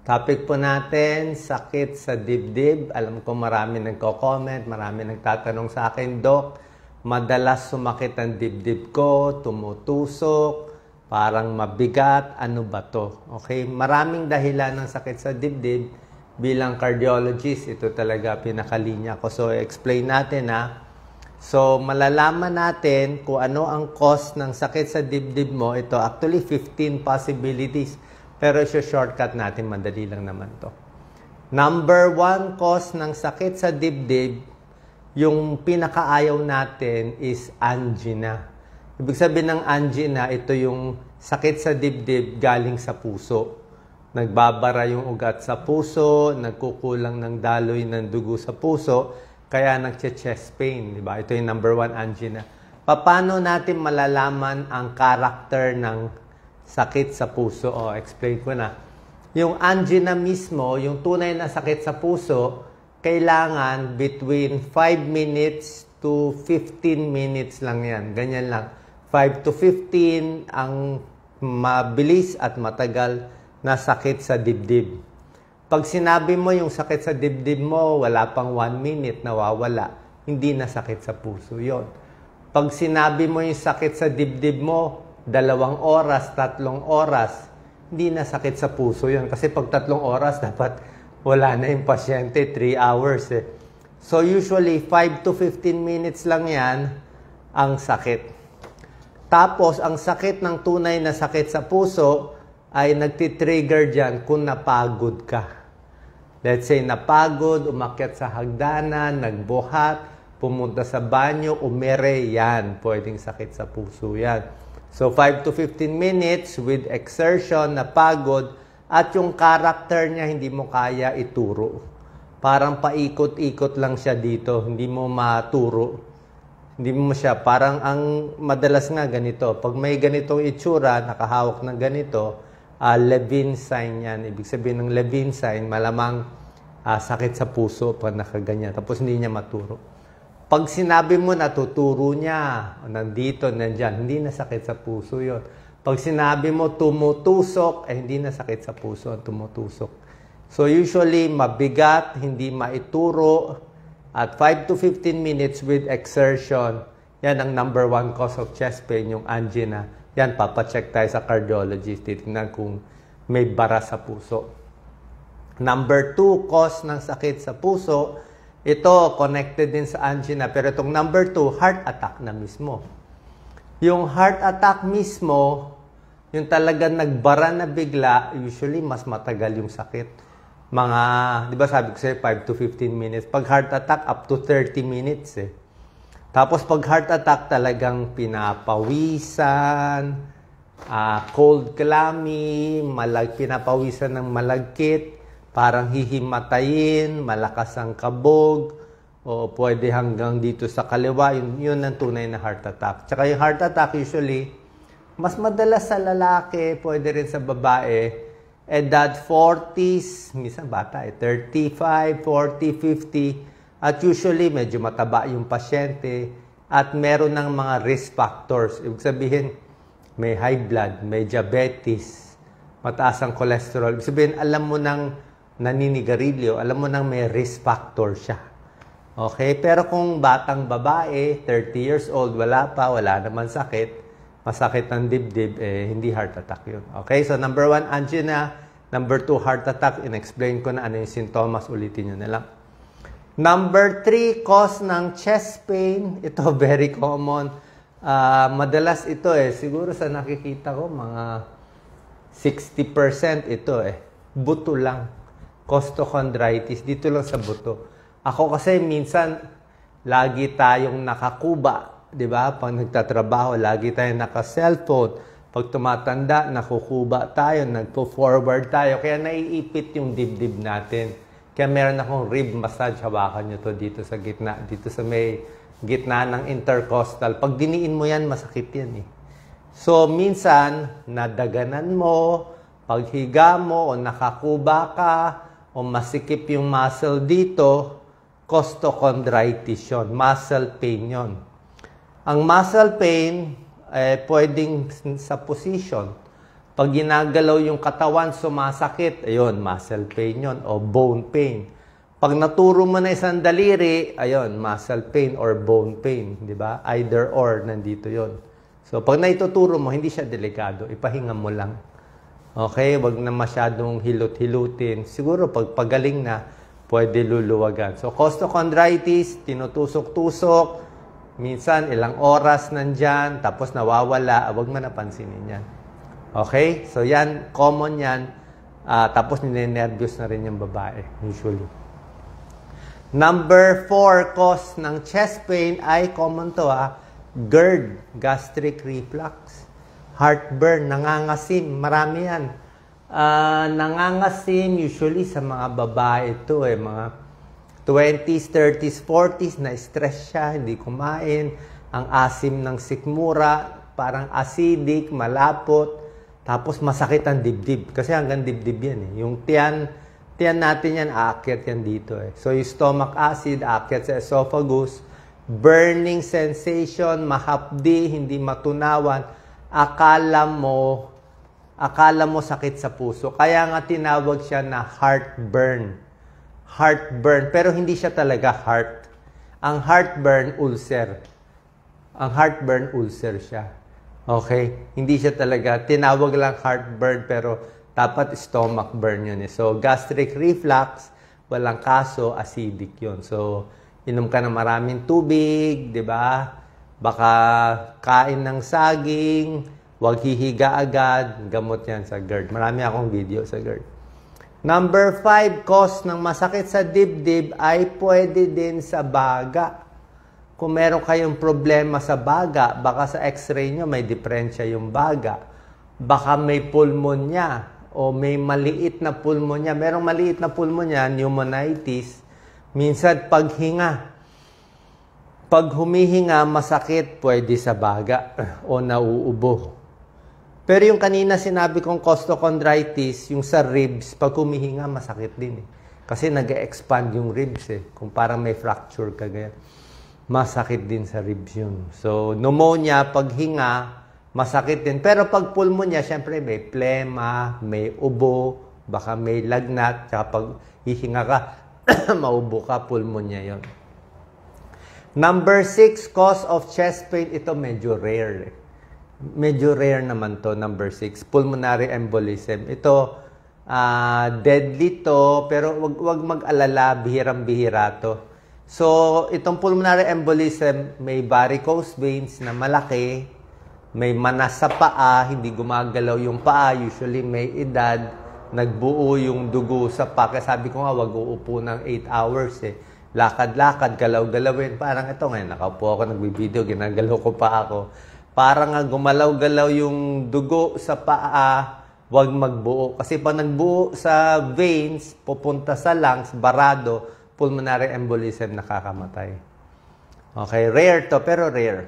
Topic po natin, sakit sa dibdib. Alam ko marami nagko-comment, marami nagtatanong sa akin, Dok, madalas sumakit ang dibdib ko, tumutusok, parang mabigat, ano ba to? Okay, maraming dahilan ng sakit sa dibdib. Bilang cardiologist, ito talaga pinakalinya ko. So, explain natin ha. So, malalaman natin kung ano ang cause ng sakit sa dibdib mo. Ito, actually 15 possibilities. Pero shortcut natin, madali lang naman to. Number 1 cause ng sakit sa dibdib, yung pinakaayaw natin is angina. Ibig sabihin ng angina, ito yung sakit sa dibdib galing sa puso. Nagbabara yung ugat sa puso, nagkukulang ng daloy ng dugo sa puso, kaya nagche-chest pain, di ba? Ito yung number 1 angina. Paano natin malalaman ang character ng sakit sa puso? Explain ko na. Yung angina mismo, yung tunay na sakit sa puso, kailangan between 5 minutes to 15 minutes lang yan. Ganyan lang. 5 to 15 ang mabilis at matagal na sakit sa dibdib. Pag sinabi mo yung sakit sa dibdib mo, wala pang 1 minute, nawawala. Hindi na sakit sa puso yon. Pag sinabi mo yung sakit sa dibdib mo, 2 oras, 3 oras, hindi na sakit sa puso yon. Kasi pag 3 oras, dapat wala na yung pasyente, 3 hours eh. So usually, 5 to 15 minutes lang yan ang sakit. Tapos, ang sakit ng tunay na sakit sa puso ay nagtitrigger dyan kung napagod ka. Let's say, napagod, umakyat sa hagdanan, nagbuhat, pumunta sa banyo, umere, yan. Pwedeng sakit sa puso yan. So, 5 to 15 minutes with exertion, napagod, at yung character niya hindi mo kaya ituro. Parang paikot-ikot lang siya dito, hindi mo maturo. Hindi mo siya, parang ang madalas nga ganito. Pag may ganitong itsura, nakahawak ng ganito, Levine sign yan. Ibig sabihin ng Levine sign, malamang sakit sa puso pag nakaganyan. Tapos hindi niya maturo. Pag sinabi mo natuturo niya, nandito, nandyan, hindi na sakit sa puso yon. Pag sinabi mo tumutusok, hindi na sakit sa puso ang tumutusok. So usually, mabigat, hindi maituro, at 5 to 15 minutes with exertion, yan ang number 1 cause of chest pain, yung angina. Yan, papacheck tayo sa cardiologist, titignan kung may bara sa puso. Number 2 cause ng sakit sa puso, ito, connected din sa angina. Pero itong number 2, heart attack na mismo. Yung heart attack mismo, yung talagang nagbara na bigla, usually mas matagal yung sakit. Mga, di ba sabi ko sa'yo, 5 to 15 minutes. Pag heart attack, up to 30 minutes eh. Tapos pag heart attack, talagang pinapawisan, cold clammy, pinapawisan ng malagkit, parang hihimatayin, malakas ang kabog, o pwede hanggang dito sa kaliwa, yun ang tunay na heart attack. Tsaka yung heart attack usually, mas madalas sa lalaki, pwede rin sa babae, edad 40s, minsan bata 35, 40, 50, at usually medyo mataba yung pasyente, at meron ng mga risk factors. Ibig sabihin, may high blood, may diabetes, mataas ang cholesterol. Ibig sabihin, alam mo nang naninigarilyo, alam mo nang may risk factor siya. Okay? Pero kung batang babae, 30 years old, wala naman sakit, masakit ang dibdib, hindi heart attack yun. Okay? So, number 1, angina. Number 2, heart attack. In-explain ko na ano yung sintomas. Ulitin nyo na lang. Number 3, cause ng chest pain. Ito, very common. Madalas ito siguro sa nakikita ko, mga 60% ito buto lang. Costochondritis, dito lang sa buto. Ako kasi minsan, lagi tayong nakakuba, di ba? Pag nagtatrabaho, lagi tayong naka-cellphone. Pag tumatanda, nakukuba tayo, nagpo-forward tayo. Kaya naiipit yung dibdib natin. Kaya meron akong rib massage, hawakan nyo to dito sa gitna. Dito sa may gitna ng intercostal. Pag diniin mo yan, masakit yan eh. So, minsan, nadaganan mo, paghiga mo, o nakakuba ka, o masikip yung muscle dito, costochondritis yun, muscle pain yun. Ang muscle pain, pwedeng sa position. Pag ginagalaw yung katawan, sumasakit, ayun, muscle pain yun, o bone pain. Pag naturo mo na isang daliri, ayun, muscle pain or bone pain, di ba? Either or, nandito yon. So, pag naituturo mo, hindi siya delikado, ipahinga mo lang. Okay, wag na masyadong hilot-hilutin. Siguro, pag pagaling na, pwede luluwagan. So, costochondritis, tinutusok-tusok, minsan ilang oras nandyan, tapos nawawala, wag mo napansinin yan. Okay? So, yan, common yan. Tapos, ninenervyos na rin yung babae, usually. Number 4, cause ng chest pain ay common to, GERD, gastric reflux. Heartburn, nangangasim, marami yan. Nangangasim, usually sa mga babae ito, mga 20s, 30s, 40s, na-stress siya, hindi kumain. Ang asim ng sikmura, parang acidic, malapot. Tapos masakit ang dibdib. Kasi hanggang dibdib yan Yung tiyan natin yan, aakyat yan dito So yung stomach acid, aakyat sa esophagus. Burning sensation, mahapdi, hindi matunawan. Akala mo sakit sa puso. Kaya nga tinawag siya na heartburn. Heartburn. Pero hindi siya talaga heart. Ang heartburn, ulcer. Ang heartburn, ulcer siya. Okay? Hindi siya talaga, tinawag lang heartburn, pero dapat stomach burn yun So, gastric reflux, walang kaso, acidic yun. So, inom ka ng maraming tubig, di ba? Baka kain ng saging, wag hihiga agad, gamot yan sa GERD. Marami akong video sa GERD. Number 5, cause ng masakit sa dibdib ay pwede din sa baga. Kung meron kayong problema sa baga, baka sa x-ray nyo may diferensya yung baga. Baka may pulmonya o may maliit na pulmonya. Merong maliit na pulmonya, pneumonitis. Minsan paghinga. Pag humihinga, masakit, pwede sa baga o nauubo. Pero yung kanina sinabi kong costochondritis, yung sa ribs, pag humihinga, masakit din Kasi nag-expand yung ribs Kung parang may fracture ka ganyan. Masakit din sa ribs yun. So, pneumonia, paghinga, masakit din. Pero pag pulmonya, syempre may plema, may ubo, baka may lagnat, tsaka pag hihinga ka, maubo ka, pulmonya yon. Number 6, cause of chest pain. Ito medyo rare Medyo rare naman to, number 6. Pulmonary embolism. Ito, deadly to, pero wag mag-alala, bihirang-bihira to. So, itong pulmonary embolism, may varicose veins na malaki, may manas sa paa, hindi gumagalaw yung paa, usually may edad, nagbuo yung dugo sa paa. Kaya sabi ko nga, wag uupo ng 8 hours Lakad-lakad, galaw-galawin. Parang ito ngayon, nakaupo ako, nagbibideo, ginagalaw ko pa ako. Parang nga gumalaw-galaw yung dugo sa paa, wag magbuo. Kasi pag nagbuo sa veins, pupunta sa lungs, barado, pulmonary embolism, nakakamatay. Okay, rare to, pero rare.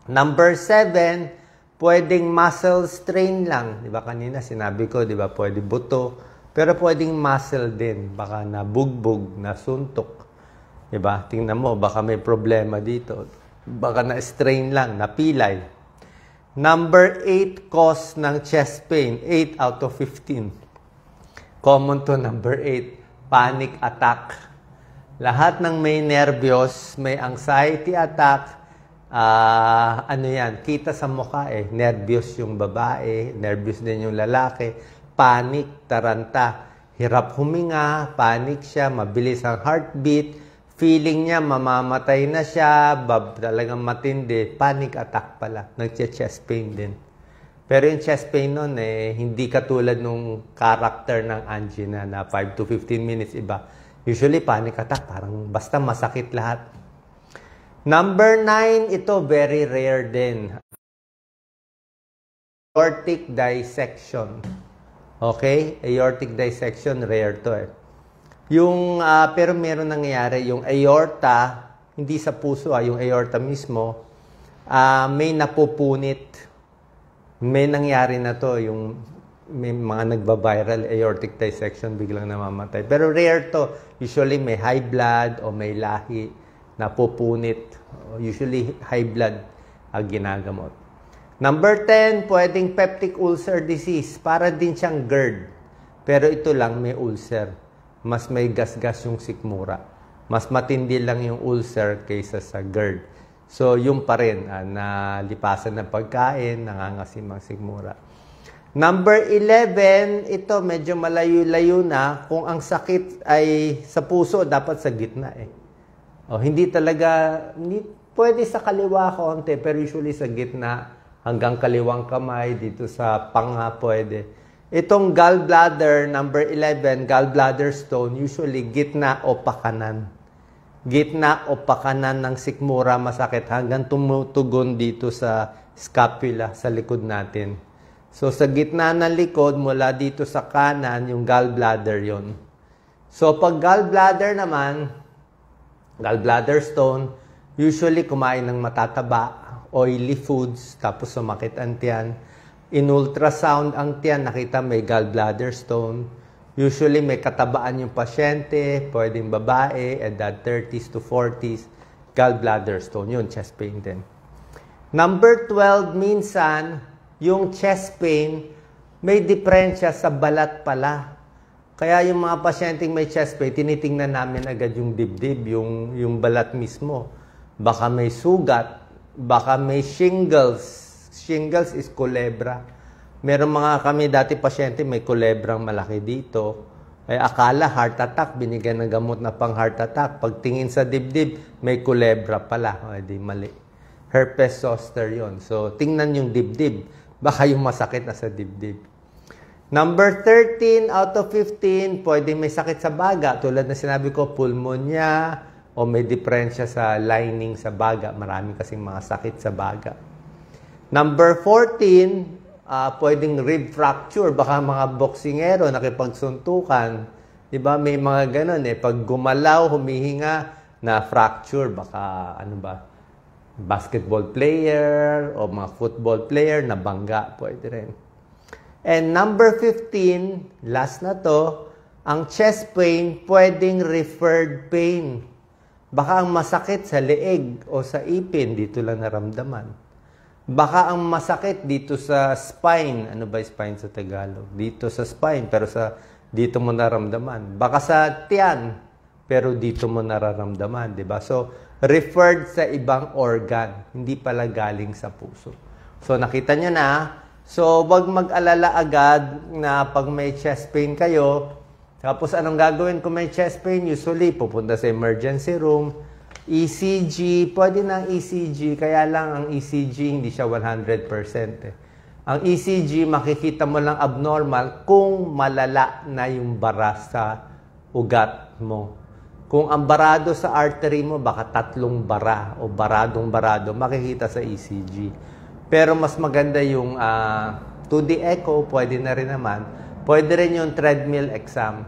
Number 7, pwedeng muscle strain lang. Di ba kanina sinabi ko, di ba, pwede buto, pero pwedeng muscle din. Baka nabugbog, nasuntok. Di ba? Tingnan mo, baka may problema dito. Baka na-strain lang, napilay. Number 8, cause ng chest pain. 8 out of 15. Common to number 8. Panic attack. Lahat ng may nervyos, may anxiety attack, kita sa mukha nervyos yung babae, nervyos din yung lalaki, panic, taranta, hirap huminga, panic siya, mabilis ang heartbeat, feeling niya mamamatay na siya, talagang matindi, panic attack pala, nagche-chest pain din. Pero yung chest pain nun, hindi katulad nung character ng angina na 5 to 15 minutes iba. Usually, panic attack, parang basta masakit lahat. Number 9, ito very rare din. Aortic dissection. Okay? Aortic dissection, rare to pero meron nangyayari, yung aorta, hindi sa puso, yung aorta mismo, may napupunit. May nangyari na to, yung may mga nagba-viral aortic dissection, biglang namamatay. Pero rare to. Usually may high blood o may lahi na pupunit. Usually high blood ang ginagamot. Number 10, pwedeng peptic ulcer disease. Para din siyang GERD. Pero ito lang may ulcer. Mas may gasgas yung sikmura. Mas matindi lang yung ulcer kaysa sa GERD. So, yung pa rin, nalipasan ng pagkain, nangangasim ang sikmura. Number 11, ito medyo malayo-layo na. Kung ang sakit ay sa puso, dapat sa gitna eh. Hindi pwede sa kaliwa konti, pero usually sa gitna, hanggang kaliwang kamay, dito sa panga pwede. Itong gallbladder, number 11, gallbladder stone, usually gitna o pakanan. Gitna o pakanan ng sikmura masakit hanggang tumutugon dito sa scapula, sa likod natin. So, sa gitna ng likod, mula dito sa kanan, yung gallbladder yon. So, pag gallbladder naman, gallbladder stone, usually kumain ng matataba, oily foods, tapos sumakit ang tiyan. In ultrasound ang tiyan, nakita may gallbladder stone. Usually may katabaan yung pasyente, pwedeng babae, edad 30s to 40s, gallbladder stone. Yun, chest pain din. Number 12, minsan, yung chest pain, may diferensya sa balat pala. Kaya yung mga pasyenteng may chest pain, tinitingnan namin agad yung dibdib, yung balat mismo. Baka may sugat, baka may shingles. Shingles is kulebra. Meron mga kami dati pasyente may kulebrang malaki dito. Ay akala heart attack, binigyan ng gamot na pang heart attack. Pagtingin sa dibdib, may kulebra pala. Ay di mali. Herpes zoster yon. So tingnan yung dibdib. Baka yung masakit na sa dibdib. Number 13 out of 15, pwedeng may sakit sa baga. Tulad na sinabi ko, pulmonya o may diferensya sa lining sa baga. Marami kasing mga sakit sa baga. Number 14, pwedeng rib fracture. Baka mga boksingero nakipagsuntukan. Diba? May mga ganun eh. Pag gumalaw, humihinga, na fracture. Baka ano ba? Basketball player o mga football player na bangga, pwede rin. And number 15, last na to, ang chest pain, pwedeng referred pain. Baka ang masakit sa leeg o sa ipin, dito lang naramdaman. Baka ang masakit dito sa spine, ano ba spine sa Tagalog? Dito sa spine, pero dito mo naramdaman. Baka sa tiyan, pero dito mo nararamdaman, di ba? So, referred sa ibang organ, hindi pala galing sa puso. So, nakita nyo na. So, wag mag-alala agad na pag may chest pain kayo. Tapos, anong gagawin kung may chest pain? Usually, pupunta sa emergency room. ECG, pwede na ang ECG. Kaya lang, ang ECG, hindi siya 100%. Ang ECG, makikita mo lang abnormal kung malala na yung bara sa ugat mo. Kung ang barado sa artery mo, baka 3 bara o baradong-barado, makikita sa ECG. Pero mas maganda yung 2D echo, pwede na rin naman. Pwede rin yung treadmill exam.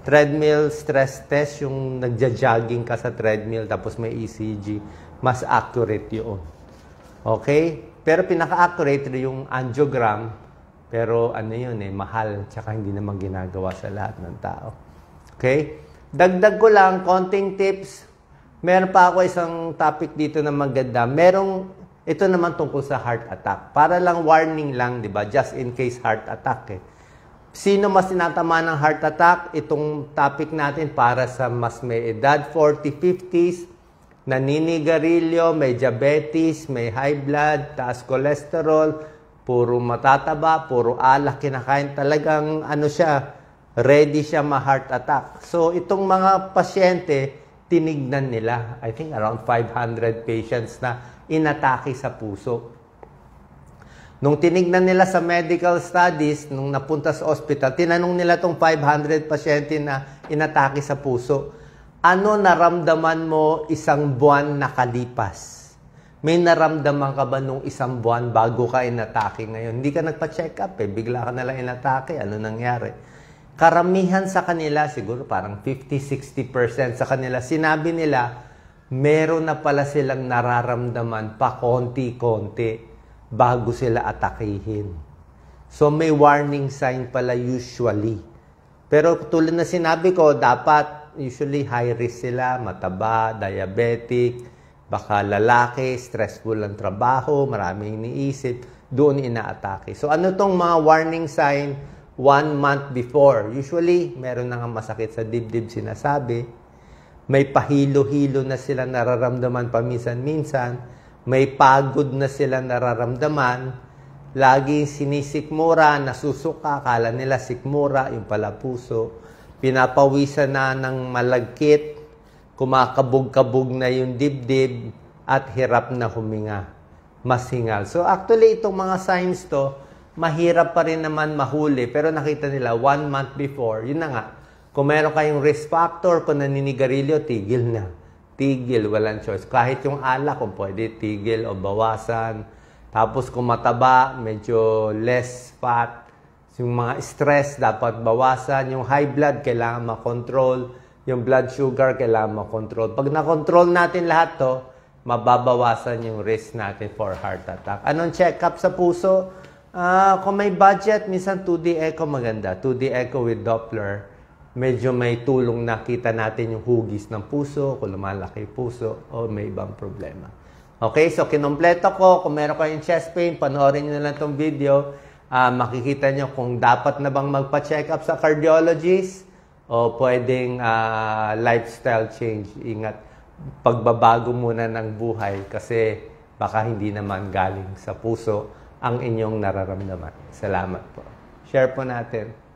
Treadmill stress test, yung nagja-jogging ka sa treadmill tapos may ECG. Mas accurate yun. Okay? Pero pinaka-accurate yung angiogram. Pero ano yun mahal. Tsaka hindi naman ginagawa sa lahat ng tao. Okay? Dagdag ko lang, konting tips. Meron pa ako isang topic dito na maganda. Ito naman tungkol sa heart attack. Para lang warning lang, di ba? Just in case heart attack Sino mas tinatama ng heart attack? Itong topic natin para sa mas may edad, 40, 50s, naninigarilyo, may diabetes, may high blood, taas cholesterol, puro matataba, puro alak kinakain. Talagang ready siya ma-heart attack. So, itong mga pasyente, tinignan nila. I think around 500 patients na inatake sa puso. Nung tinignan nila sa medical studies, nung napunta sa hospital, tinanong nila itong 500 pasyente na inatake sa puso, ano naramdaman mo 1 buwan nakalipas? May naramdaman ka ba nung 1 buwan bago ka inatake ngayon? Hindi ka nagpa-check up bigla ka nalang inatake. Ano nangyari? Karamihan sa kanila, siguro parang 50-60% sa kanila, sinabi nila, meron na pala silang nararamdaman pa konti-konti bago sila atakihin. So may warning sign pala usually. Pero tulad na sinabi ko, dapat usually high risk sila, mataba, diabetic, baka lalaki, stressful ang trabaho, maraming iniisip. doon inaatake. So ano tong mga warning sign 1 month before? Usually, meron na nga masakit sa dibdib sinasabi. May pahilo-hilo na sila nararamdaman paminsan-minsan. May pagod na sila nararamdaman. Laging sinisikmura, nasusuka, akala nila sikmura, yung pala puso. Pinapawisan na ng malagkit, kumakabog-kabog na yung dibdib, at hirap na huminga. Mas hingal. So actually, itong mga signs to, mahirap pa rin naman mahuli. Pero nakita nila 1 month before, yun na nga. Kung meron kayong risk factor, kung naninigarilyo, tigil na. Tigil, walang choice. Kahit yung alak, kung pwede, tigil o bawasan. Tapos kung mataba, medyo less fat. Yung mga stress, dapat bawasan. Yung high blood, kailangan makontrol. Yung blood sugar, kailangan makontrol. Pag nakontrol natin lahat to, mababawasan yung risk natin for heart attack. Anong check-up sa puso? Kung may budget, minsan 2D echo maganda. 2D echo with Doppler. Medyo may tulong na kita natin yung hugis ng puso, kung lumalaki yung puso, o may ibang problema. Okay, so kinompleto ko. Kung meron kayong chest pain, panoorin nyo na lang itong video. Makikita nyo kung dapat na bang magpa-check up sa cardiologist o pwedeng lifestyle change. Ingat, pagbabago muna ng buhay kasi baka hindi naman galing sa puso ang inyong nararamdaman. Salamat po. Share po natin.